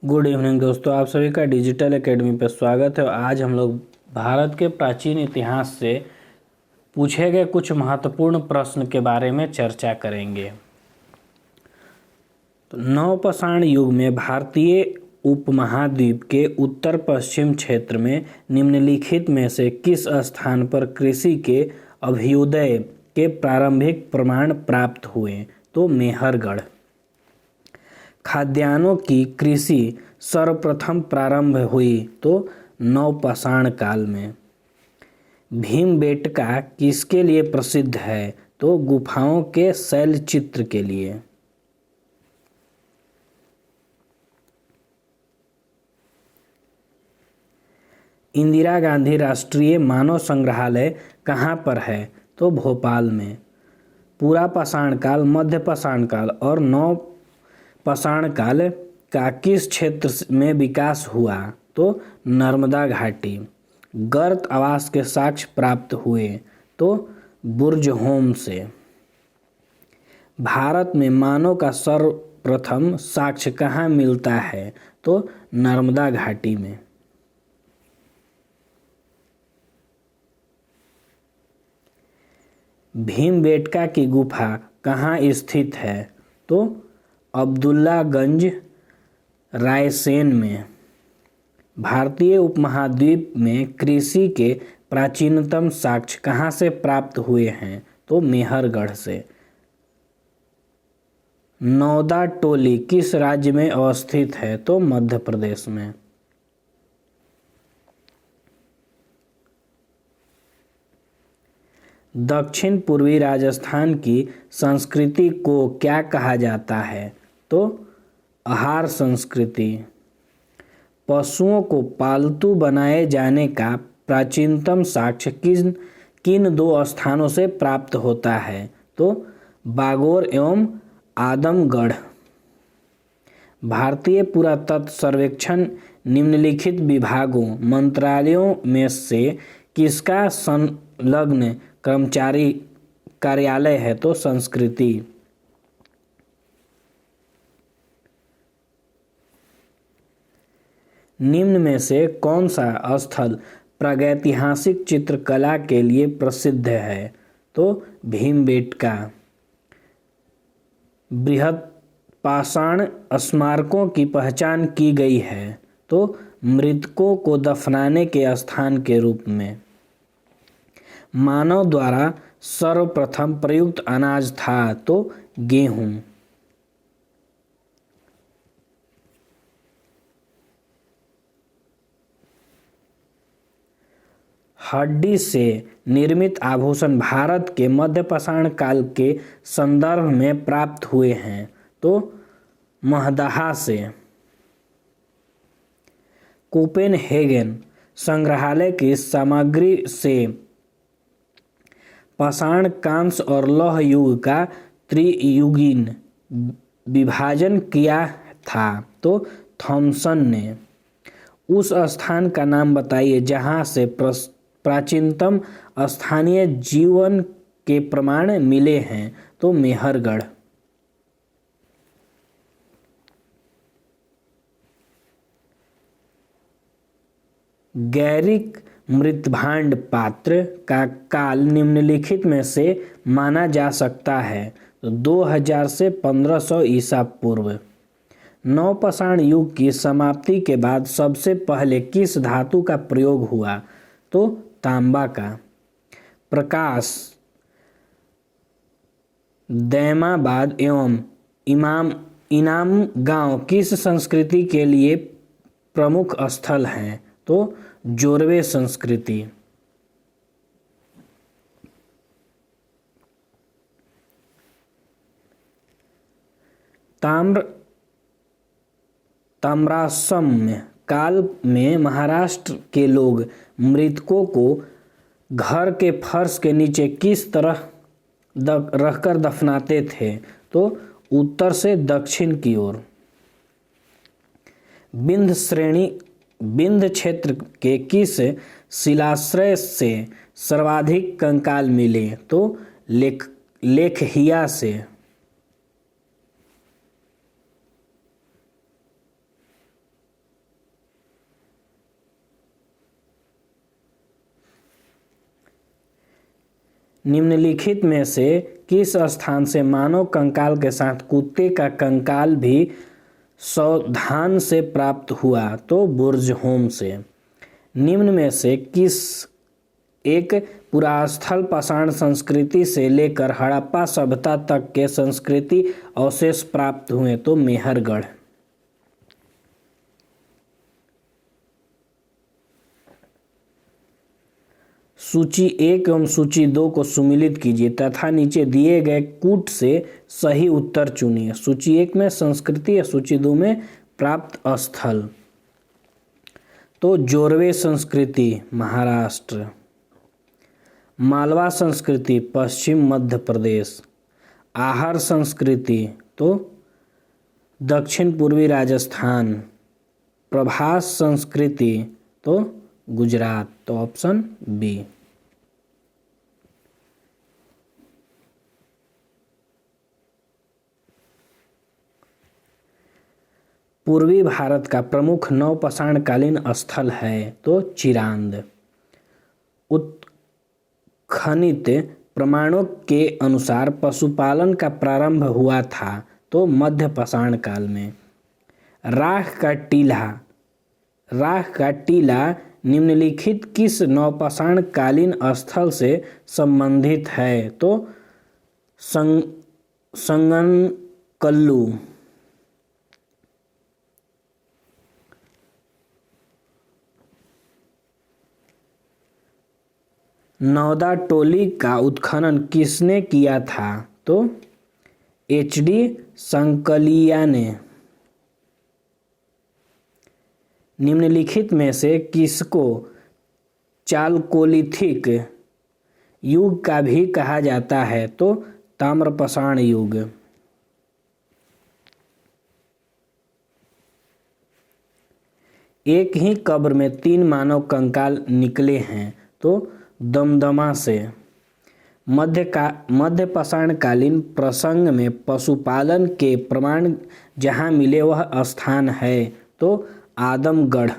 Good evening दोस्तों, आप सभी का डिजिटल एकेडमी पर स्वागत है। आज हम लोग भारत के प्राचीन इतिहास से पूछे गए कुछ महत्वपूर्ण प्रश्न के बारे में चर्चा करेंगे। तो नवपाषाण युग में भारतीय उपमहाद्वीप के उत्तर पश्चिम क्षेत्र में निम्नलिखित में से किस स्थान पर कृषि के अभ्युदय के प्रारंभिक प्रमाण प्राप्त हुए? तो मेहरगढ़। खाद्यान्नों की कृषि सर्वप्रथम प्रारंभ हुई तो नवपाषाण काल में। भीमबेटका किसके लिए प्रसिद्ध है? तो गुफाओं के शैल चित्र के लिए। इंदिरा गांधी राष्ट्रीय मानव संग्रहालय कहाँ पर है? तो भोपाल में। पूरा पाषाण काल, मध्य पाषाण काल और नव पाषाण काल का किस क्षेत्र में विकास हुआ? तो नर्मदा घाटी। गर्त आवास के साक्ष्य प्राप्त हुए तो बुर्जहोम से। भारत में मानव का सर्वप्रथम साक्ष्य कहाँ मिलता है? तो नर्मदा घाटी में। भीमबेटका की गुफा कहाँ स्थित है? तो अब्दुल्लागंज, रायसेन में। भारतीय उपमहाद्वीप में कृषि के प्राचीनतम साक्ष्य कहाँ से प्राप्त हुए हैं? तो मेहरगढ़ से। नौदा टोली किस राज्य में अवस्थित है? तो मध्य प्रदेश में। दक्षिण पूर्वी राजस्थान की संस्कृति को क्या कहा जाता है? तो आहार संस्कृति। पशुओं को पालतू बनाए जाने का प्राचीनतम साक्ष्य किन दो स्थानों से प्राप्त होता है? तो बागोर एवं आदमगढ़। भारतीय पुरातत्व सर्वेक्षण निम्नलिखित विभागों मंत्रालयों में से किसका संलग्न कर्मचारी कार्यालय है? तो संस्कृति। निम्न में से कौन सा स्थल प्रागैतिहासिक चित्रकला के लिए प्रसिद्ध है? तो भीमबेटका। बृहत पाषाण स्मारकों की पहचान की गई है तो मृतकों को दफनाने के स्थान के रूप में। मानव द्वारा सर्वप्रथम प्रयुक्त अनाज था तो गेहूं। हड्डी से निर्मित आभूषण भारत के मध्यपाषाण काल के संदर्भ में प्राप्त हुए हैं तो महदाहा से। कोपेनहेगन संग्रहालय की सामग्री से पाषाण, कांस्य और लौह युग का त्रियुगीन विभाजन किया था तो थॉमसन ने। उस स्थान का नाम बताइए जहां से प्राचीनतम स्थानीय जीवन के प्रमाण मिले हैं? तो मेहरगढ़। गैरिक मृतभांड पात्र का काल निम्नलिखित में से माना जा सकता है? तो 2000 से 1500 ईसा पूर्व। नवपाषाण युग की समाप्ति के बाद सबसे पहले किस धातु का प्रयोग हुआ? तो तांबा का। प्रकाश, दैमाबाद एवं इनाम गांव किस संस्कृति के लिए प्रमुख स्थल हैं? तो जोरवे संस्कृति। ताम्राश्म काल में महाराष्ट्र के लोग मृतकों को घर के फर्श के नीचे किस तरह रखकर दफनाते थे? तो उत्तर से दक्षिण की ओर। विंध्य क्षेत्र के किस शिलाश्रय से सर्वाधिक कंकाल मिले? तो लेखहिया से। निम्नलिखित में से किस स्थान से मानव कंकाल के साथ कुत्ते का कंकाल भी सावधान से प्राप्त हुआ? तो बुर्जहोम से। निम्न में से किस एक पुरास्थल पाषाण संस्कृति से लेकर हड़प्पा सभ्यता तक के संस्कृति अवशेष प्राप्त हुए? तो मेहरगढ़। सूची 1 एवं सूची 2 को सुमिलित कीजिए तथा नीचे दिए गए कूट से सही उत्तर चुनिए। सूची 1 में संस्कृति या सूची 2 में प्राप्त स्थल। तो जोरवे संस्कृति महाराष्ट्र, मालवा संस्कृति पश्चिम मध्य प्रदेश, आहर संस्कृति तो दक्षिण पूर्वी राजस्थान, प्रभास संस्कृति तो गुजरात। तो ऑप्शन बी। पूर्वी भारत का प्रमुख नवपाषाणकालीन स्थल है? तो चिरांद। उत्खनित प्रमाणों के अनुसार पशुपालन का प्रारंभ हुआ था? तो मध्य पाषाण काल में। राख का टीला निम्नलिखित किस नवपाषाणकालीन स्थल से संबंधित है? तो संगनकल्लू। नौदा टोली का उत्खनन किसने किया था? तो एच.डी. संकलिया ने। निम्नलिखित में से किसको चालकोलिथिक युग का भी कहा जाता है? तो ताम्रपाषाण युग। एक ही कब्र में 3 मानव कंकाल निकले हैं? तो दमदमा से। मध्य पाषाणकालीन प्रसंग में पशुपालन के प्रमाण जहाँ मिले वह स्थान है? तो आदमगढ़।